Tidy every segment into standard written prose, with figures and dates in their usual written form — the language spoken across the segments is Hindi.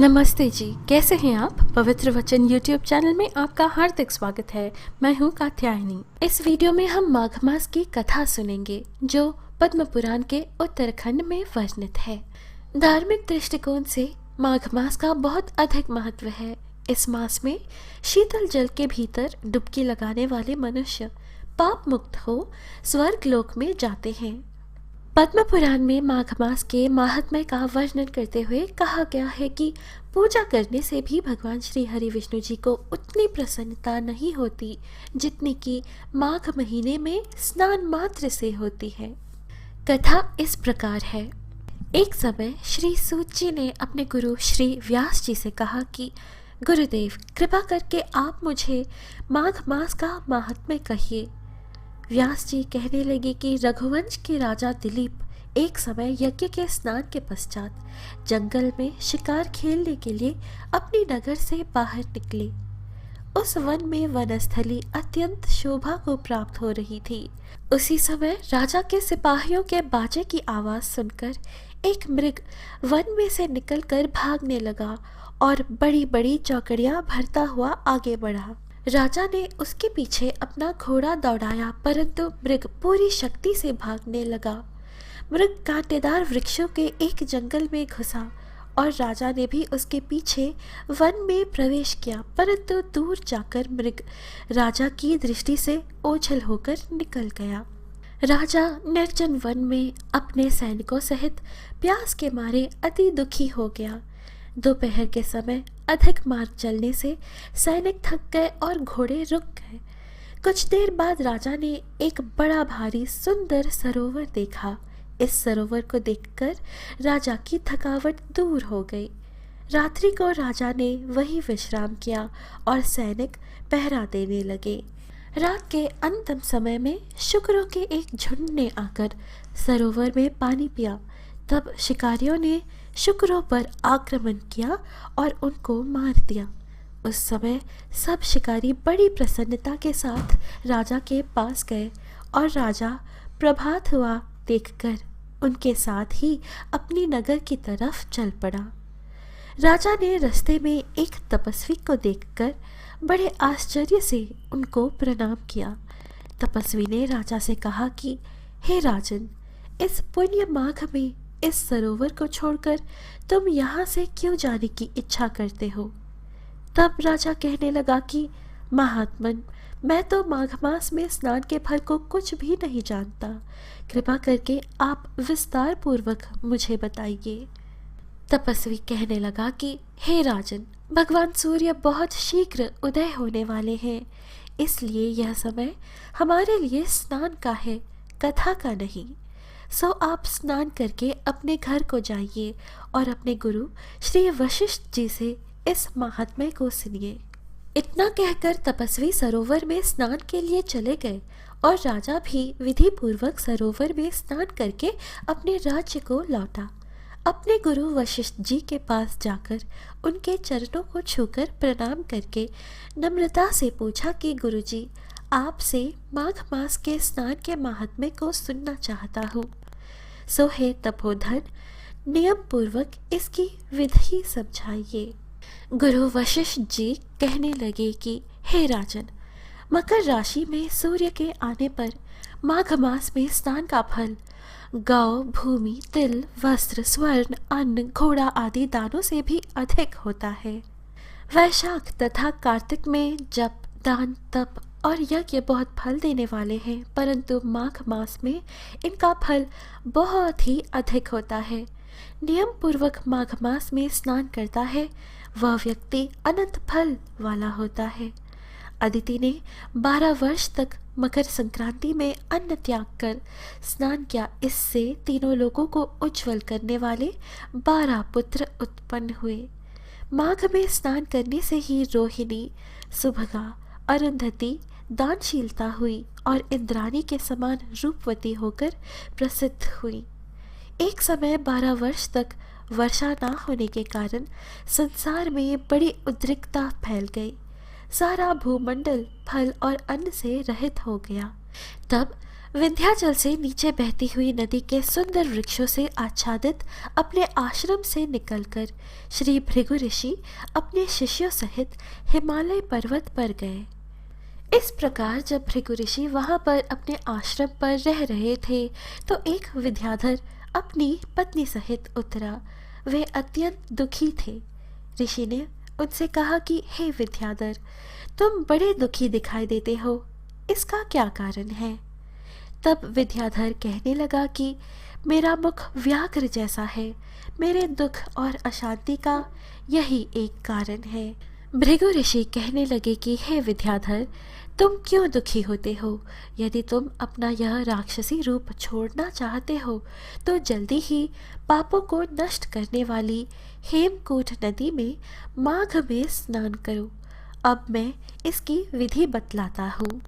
नमस्ते जी, कैसे हैं आप? पवित्र वचन यूट्यूब चैनल में आपका हार्दिक स्वागत है। मैं हूं कात्यायनी। इस वीडियो में हम माघ मास की कथा सुनेंगे जो पद्म पुराण के उत्तराखंड में वर्णित है। धार्मिक दृष्टिकोण से माघ मास का बहुत अधिक महत्व है। इस मास में शीतल जल के भीतर डुबकी लगाने वाले मनुष्य पाप मुक्त हो स्वर्ग लोक में जाते हैं। पद्म पुराण में माघ मास के माहात्म्य का वर्णन करते हुए कहा गया है कि पूजा करने से भी भगवान श्री हरि विष्णु जी को उतनी प्रसन्नता नहीं होती जितनी कि माघ महीने में स्नान मात्र से होती है। कथा इस प्रकार है। एक समय श्री सूत जी ने अपने गुरु श्री व्यास जी से कहा कि गुरुदेव, कृपा करके आप मुझे माघ मास का माहात्म्य कहिए। व्यास जी कहने लगे कि रघुवंश के राजा दिलीप एक समय यज्ञ के स्नान के पश्चात जंगल में शिकार खेलने के लिए अपनी नगर से बाहर निकले। उस वन में वनस्थली अत्यंत शोभा को प्राप्त हो रही थी। उसी समय राजा के सिपाहियों के बाजे की आवाज सुनकर एक मृग वन में से निकलकर भागने लगा और बड़ी बड़ी चौकड़ियां भरता हुआ आगे बढ़ा। राजा ने उसके पीछे अपना घोड़ा दौड़ाया, परंतु मृग पूरी शक्ति से भागने लगा। मृग कांटेदार वृक्षों के एक जंगल में घुसा और राजा ने भी उसके पीछे वन में प्रवेश किया, परंतु दूर जाकर मृग राजा की दृष्टि से ओझल होकर निकल गया। राजा निर्जन वन में अपने सैनिकों सहित प्यास के मारे अति दुखी हो गया। दोपहर के समय अधिक मार्ग चलने से सैनिक थक गए और घोड़े रुक गए। कुछ देर बाद राजा ने एक बड़ा भारी सुंदर सरोवर देखा। इस सरोवर को देखकर राजा की थकावट दूर हो गई। रात्रि को राजा ने वहीं विश्राम किया और सैनिक पहरा देने लगे। रात के अंतिम समय में शुकरों के एक झुंड ने आकर सरोवर में पानी पिया। तब शिकारियों ने शुकरों पर आक्रमण किया और उनको मार दिया। उस समय सब शिकारी बड़ी प्रसन्नता के साथ राजा के पास गए और राजा प्रभात हुआ देखकर उनके साथ ही अपनी नगर की तरफ चल पड़ा। राजा ने रास्ते में एक तपस्वी को देखकर बड़े आश्चर्य से उनको प्रणाम किया। तपस्वी ने राजा से कहा कि हे राजन, इस पुण्य माघ में इस सरोवर को छोड़कर तुम यहाँ से क्यों जाने की इच्छा करते हो? तब राजा कहने लगा कि महात्मन, मैं तो माघ मास में स्नान के फल को कुछ भी नहीं जानता। कृपा करके आप विस्तार पूर्वक मुझे बताइए। तपस्वी कहने लगा कि हे राजन, भगवान सूर्य बहुत शीघ्र उदय होने वाले हैं, इसलिए यह समय हमारे लिए स्नान का है, कथा का नहीं। सो आप स्नान करके अपने घर को जाइए और अपने गुरु श्री वशिष्ठ जी से इस महात्म्य को सुनिए। इतना कहकर तपस्वी सरोवर में स्नान के लिए चले गए और राजा भी विधि पूर्वक सरोवर में स्नान करके अपने राज्य को लौटा। अपने गुरु वशिष्ठ जी के पास जाकर उनके चरणों को छूकर प्रणाम करके नम्रता से पूछा कि गुरुजी, आपसे माघ मास के स्नान के महात्म्य को सुनना चाहता हूँ। सो हे तपोधन, नियम पूर्वक इसकी विधि समझाइए। गुरु वशिष्ठ जी कहने लगे कि हे राजन, मकर राशि में सूर्य के आने पर माघ मास में स्नान का फल गौ, भूमि, तिल, वस्त्र, स्वर्ण, अन्न, घोड़ा आदि दानों से भी अधिक होता है। वैशाख तथा कार्तिक में जप, दान, तप और यज्ञ बहुत फल देने वाले हैं, परंतु माघ मास में इनका फल बहुत ही अधिक होता है। नियम पूर्वक माघ मास में स्नान करता है वह व्यक्ति अनंत फल वाला होता है। अदिति ने 12 वर्ष तक मकर संक्रांति में अन्न त्याग कर स्नान किया। इससे तीनों लोगों को उज्जवल करने वाले 12 पुत्र उत्पन्न हुए। माघ में स्नान करने से ही रोहिणी, सुभगा, अरुंधति दानशीलता हुई और इंद्राणी के समान रूपवती होकर प्रसिद्ध हुई। एक समय 12 वर्ष तक वर्षा न होने के कारण संसार में बड़ी उद्रिक्तता फैल गई। सारा भूमंडल फल और अन्न से रहित हो गया। तब विंध्याचल से नीचे बहती हुई नदी के सुंदर वृक्षों से आच्छादित अपने आश्रम से निकलकर श्री भृगु ऋषि अपने शिष्यों सहित हिमालय पर्वत पर गए। इस प्रकार जब भृगु ऋषि वहां पर अपने आश्रम पर रह रहे थे तो एक विद्याधर अपनी पत्नी सहित उतरा। वे अत्यंत दुखी थे। ऋषि ने उनसे कहा कि हे विद्याधर, तुम बड़े दुखी दिखाई देते हो, इसका क्या कारण है? तब विद्याधर कहने लगा कि मेरा मुख व्याघ्र जैसा है, मेरे दुख और अशांति का यही एक कारण है। भृगु ऋषि कहने लगे कि हे विद्याधर, तुम क्यों दुखी होते हो? यदि तुम अपना यह राक्षसी रूप छोड़ना चाहते हो तो जल्दी ही पापों को नष्ट करने वाली हेमकूट नदी में माघ में स्नान करो। अब मैं इसकी विधि बतलाता हूँ।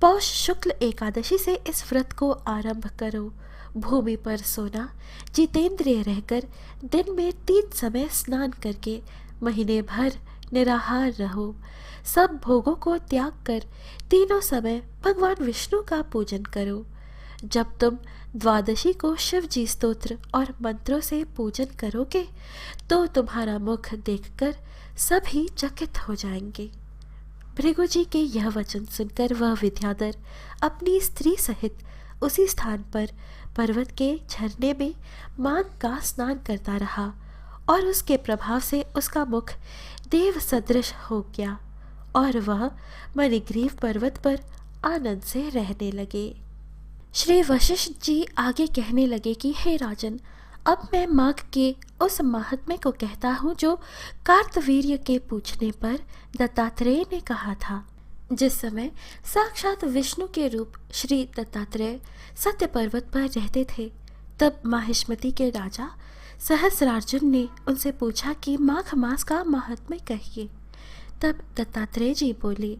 पौष शुक्ल एकादशी से इस व्रत को आरंभ करो। भूमि पर सोना, जितेंद्रिय रहकर दिन में 3 समय स्नान करके महीने भर निराहार रहो। सब भोगों को त्याग कर तीनों समय भगवान विष्णु का पूजन करो। जब तुम द्वादशी को शिव जी स्तोत्र और मंत्रों से पूजन करोगे तो तुम्हारा मुख देखकर सभी चकित हो जाएंगे। भृगु जी के यह वचन सुनकर वह विद्याधर अपनी स्त्री सहित उसी स्थान पर पर्वत के झरने में माघ का स्नान करता रहा और उसके प्रभाव से उसका मुख देव सदृश हो गया और वह मणिग्रीव पर्वत पर आनंद से रहने लगे। श्री वशिष्ठ जी आगे कहने लगे कि हे राजन, अब मैं माघ के उस महात्म्य को कहता हूँ जो कार्तवीर्य के पूछने पर दत्तात्रेय ने कहा था। जिस समय साक्षात विष्णु के रूप श्री दत्तात्रेय सत्य पर्वत पर रहते थे, तब माहिष्मति के राजा सहस्रार्जुन ने उनसे पूछा कि माघ मास का महात्म्य कहिए। तब दत्तात्रेय जी बोले,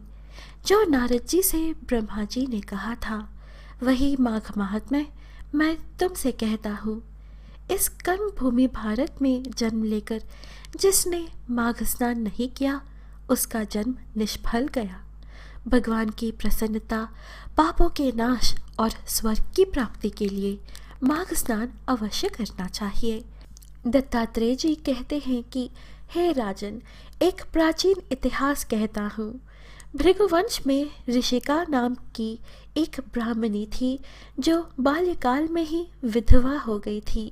जो नारद जी से ब्रह्मा जी ने कहा था वही माघ महात्म्य मैं तुमसे कहता हूँ। इस कर्म भूमि भारत में जन्म लेकर जिसने माघ स्नान नहीं किया उसका जन्म निष्फल गया। भगवान की प्रसन्नता, पापों के नाश और स्वर्ग की प्राप्ति के लिए माघ स्नान अवश्य करना चाहिए। दत्तात्रेय जी कहते हैं कि हे राजन, एक प्राचीन इतिहास कहता हूँ। भृगुवंश में ऋषिका नाम की एक ब्राह्मणी थी जो बाल्यकाल में ही विधवा हो गई थी।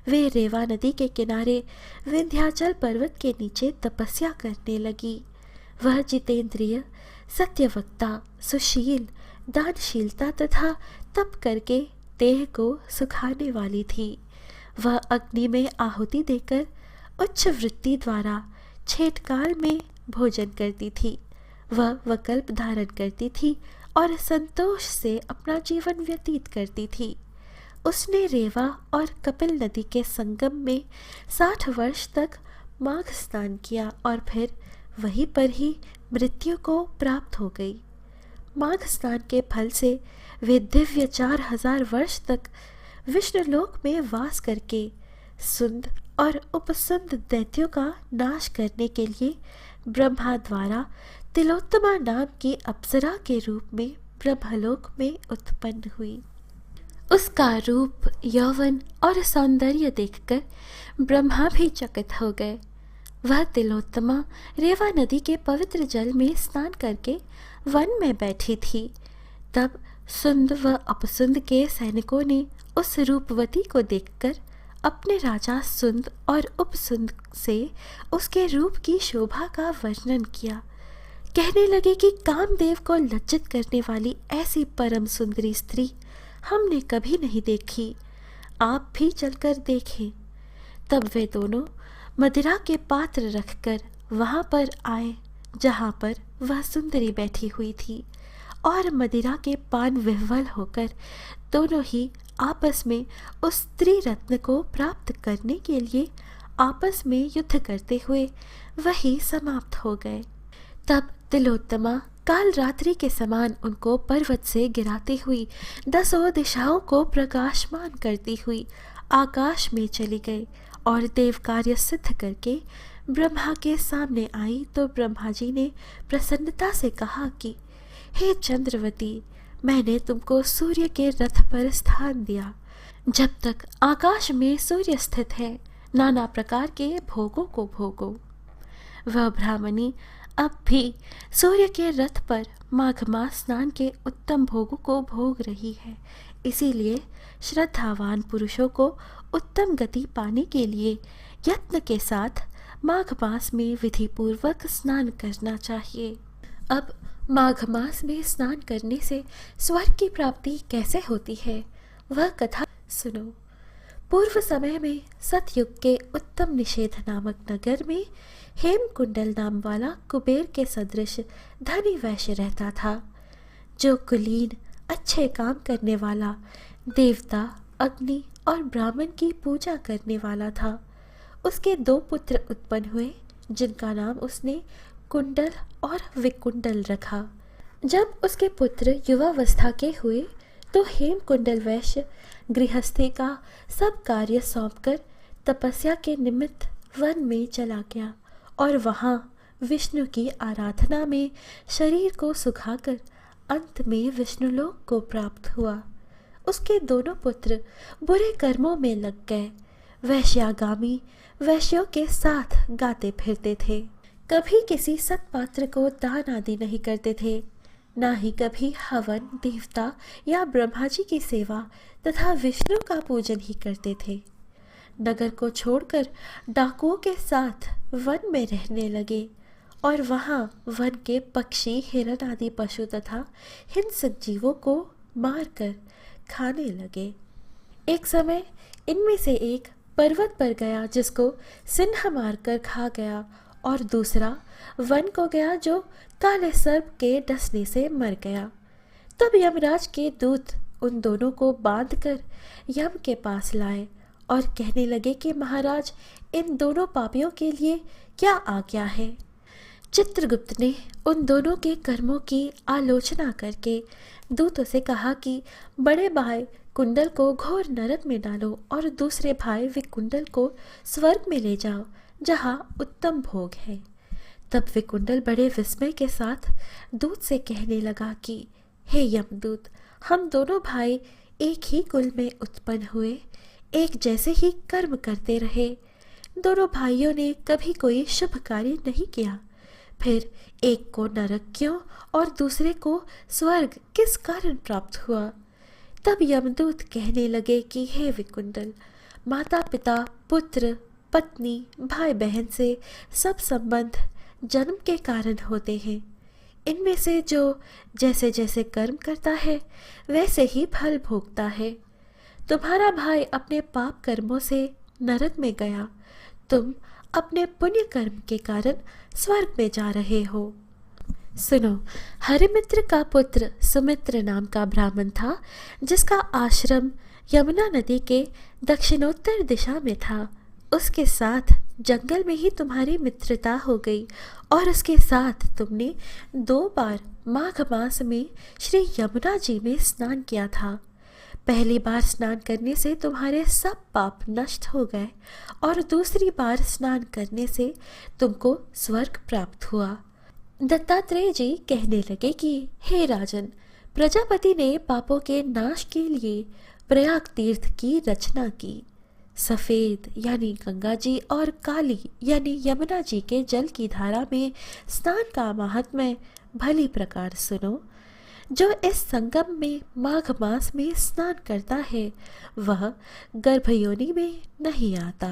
वे रेवा नदी के किनारे विंध्याचल पर्वत के नीचे तपस्या करने लगी। वह जितेंद्रिय, सत्यवक्ता, सुशील, दानशीलता तथा तप करके देह को सुखाने वाली थी। वह अग्नि में आहुति देकर उच्च वृत्ति द्वारा छेटकाल में भोजन करती थी। वह वकल्प धारण करती थी और संतोष से अपना जीवन व्यतीत करती थी। उसने रेवा और कपिल नदी के संगम में 60 वर्ष तक माघ स्नान किया और फिर वहीं पर ही मृत्यु को प्राप्त हो गई। माघ स्नान के फल से वे दिव्य 4000 वर्ष तक विष्णुलोक में वास करके सुंद और उपसुंद दैत्यों का नाश करने के लिए ब्रह्मा द्वारा तिलोत्तमा नाम की अप्सरा के रूप में ब्रह्मलोक में उत्पन्न हुई। उसका रूप, यौवन और सौंदर्य देखकर ब्रह्मा भी चकित हो गए। वह तिलोत्तमा रेवा नदी के पवित्र जल में स्नान करके वन में बैठी थी। तब सुंद व अपसुंद के सैनिकों ने उस रूपवती को देखकर अपने राजा सुंद और उपसुंद से उसके रूप की शोभा का वर्णन किया। कहने लगे कि कामदेव को लज्जित करने वाली ऐसी परम सुंदरी स्त्री हमने कभी नहीं देखी, आप भी चलकर देखें। तब वे दोनों मदिरा के पात्र रखकर वहां पर आए जहां पर वह सुंदरी बैठी हुई थी और मदिरा के पान विह्वल होकर दोनों ही आपस में उस स्त्री रत्न को प्राप्त करने के लिए आपस में युद्ध करते हुए वही समाप्त हो गए। तब तिलोत्तमा काल रात्रि के समान उनको पर्वत से गिराती हुई 10 दिशाओं को प्रकाशमान करती हुई आकाश में चली गई और देव कार्य सिद्ध करके ब्रह्मा के सामने आई। तो ब्रह्मा जी ने प्रसन्नता से कहा कि हे चंद्रवती, मैंने तुमको सूर्य के रथ पर स्थान दिया। जब तक आकाश में सूर्य स्थित है, नाना प्रकार के भोगों को भोगो। वह ब्राह्मणी अब भी सूर्य के रथ पर माघ मास स्नान के उत्तम भोगों को भोग रही है। इसीलिए श्रद्धावान पुरुषों को उत्तम गति पाने के लिए यत्न के साथ माघ मास में विधि पूर्वक स्नान करना चाहिए। अब माघ मास में स्नान करने से स्वर्ग की प्राप्ति कैसे होती है, वह कथा सुनो। पूर्व समय में सतयुग के उत्तम निषेध नामक नगर में हेमकुंडल नाम वाला कुबेर के सदृश धनी वैश्य रहता था, जो कुलीन अच्छे काम करने वाला, देवता, अग्नि और ब्राह्मण की पूजा करने वाला था। उसके 2 पुत्र उत्पन्न हुए, जिनका नाम उसने कुंडल और विकुंडल रखा। जब उसके पुत्र युवावस्था के हुए तो हेमकुंडल वैश्य गृहस्थी का सब कार्य सौंपकर तपस्या के निमित्त वन में चला गया और वहाँ विष्णु की आराधना में शरीर को सुखाकर अंत में विष्णुलोक को प्राप्त हुआ। उसके दोनों पुत्र बुरे कर्मों में लग गए। वैश्यागामी वैश्यों के साथ गाते फिरते थे, कभी किसी सत्पात्र को दान आदि नहीं करते थे, ना ही कभी हवन, देवता या ब्रह्मा जी की सेवा तथा विष्णु का पूजन ही करते थे। नगर को छोड़कर डाकुओं के साथ वन में रहने लगे और वहाँ वन के पक्षी, हिरण आदि पशु तथा हिंसक जीवों को मारकर खाने लगे। एक समय इनमें से एक पर्वत पर गया, जिसको सिंह मारकर खा गया, और दूसरा वन को गया, जो काले सर्प के डसने से मर गया। तब यमराज के दूत उन दोनों को बांधकर यम के पास लाए और कहने लगे कि महाराज, इन दोनों पापियों के लिए क्या आज्ञा है। चित्रगुप्त ने उन दोनों के कर्मों की आलोचना करके दूतों से कहा कि बड़े भाई कुंडल को घोर नरक में डालो और दूसरे भाई विकुंडल को स्वर्ग में ले जाओ, जहाँ उत्तम भोग है। तब विकुंडल बड़े विस्मय के साथ दूत से कहने लगा कि हे यमदूत, हम दोनों भाई एक ही कुल में उत्पन्न हुए, एक जैसे ही कर्म करते रहे। दोनों भाइयों ने कभी कोई शुभ कार्य नहीं किया, फिर एक को नरक क्यों और दूसरे को स्वर्ग किस कारण प्राप्त हुआ। तब यमदूत कहने लगे कि हे विकुंडल, माता पिता, पुत्र, पत्नी, भाई बहन से सब संबंध जन्म के कारण होते हैं। इनमें से जो जैसे जैसे कर्म करता है वैसे ही फल भोगता है। तुम्हारा भाई अपने पाप कर्मों से नरक में गया, तुम अपने पुण्य कर्म के कारण स्वर्ग में जा रहे हो। सुनो, हरिमित्र का पुत्र सुमित्र नाम का ब्राह्मण था, जिसका आश्रम यमुना नदी के दक्षिणोत्तर दिशा में था। उसके साथ जंगल में ही तुम्हारी मित्रता हो गई और उसके साथ तुमने 2 बार माघ मास में श्री यमुना जी में स्नान किया था। पहली बार स्नान करने से तुम्हारे सब पाप नष्ट हो गए और दूसरी बार स्नान करने से तुमको स्वर्ग प्राप्त हुआ। दत्तात्रेय जी कहने लगे कि हे राजन, प्रजापति ने पापों के नाश के लिए प्रयाग तीर्थ की रचना की। सफ़ेद यानी गंगा जी और काली यानी यमुना जी के जल की धारा में स्नान का महात्म्य भली प्रकार सुनो। जो इस संगम में माघ मास में स्नान करता है वह गर्भयोनि में नहीं आता।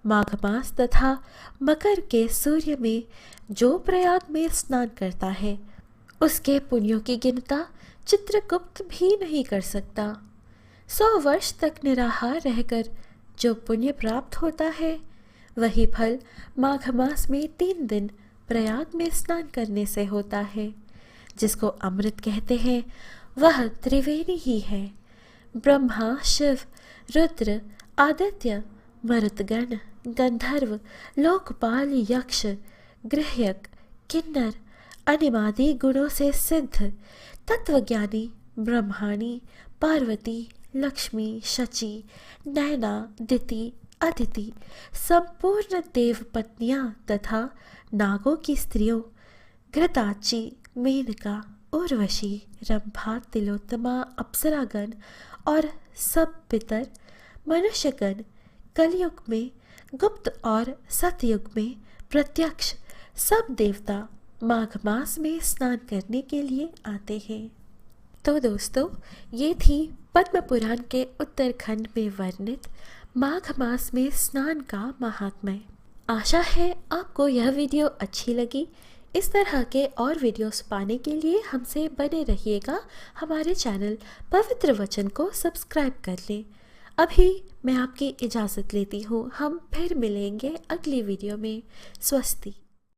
माघ मास तथा मकर के सूर्य में जो प्रयाग में स्नान करता है उसके पुण्यों की गिनता चित्रगुप्त भी नहीं कर सकता। 100 वर्ष तक निराहार रहकर जो पुण्य प्राप्त होता है वही फल माघ मास में 3 दिन प्रयाग में स्नान करने से होता है। जिसको अमृत कहते हैं वह त्रिवेणी ही है। ब्रह्मा, शिव, रुद्र, आदित्य, मरुतगण, गंधर्व, लोकपाल, यक्ष, गृह्यक, किन्नर, अनिमादि गुणों से सिद्ध तत्वज्ञानी ब्रह्माणी, पार्वती, लक्ष्मी, शची, नैना, दिति, अदिति, संपूर्ण देव पत्नियां तथा नागों की स्त्रियों, घृताची, मेनका, उर्वशी, रंभा, तिलोत्तमा, अप्सरागण और सब पितर, मनुष्यगण कलयुग में, गुप्त और सतयुग में प्रत्यक्ष सब देवता माघ मास में स्नान करने के लिए आते हैं। तो दोस्तों, ये थी पद्म पुराण के उत्तरखंड में वर्णित माघ मास में स्नान का महात्म्य। आशा है आपको यह वीडियो अच्छी लगी। इस तरह के और वीडियोस पाने के लिए हमसे बने रहिएगा। हमारे चैनल पवित्र वचन को सब्सक्राइब कर लें। अभी मैं आपकी इजाज़त लेती हूँ। हम फिर मिलेंगे अगली वीडियो में। स्वस्ति।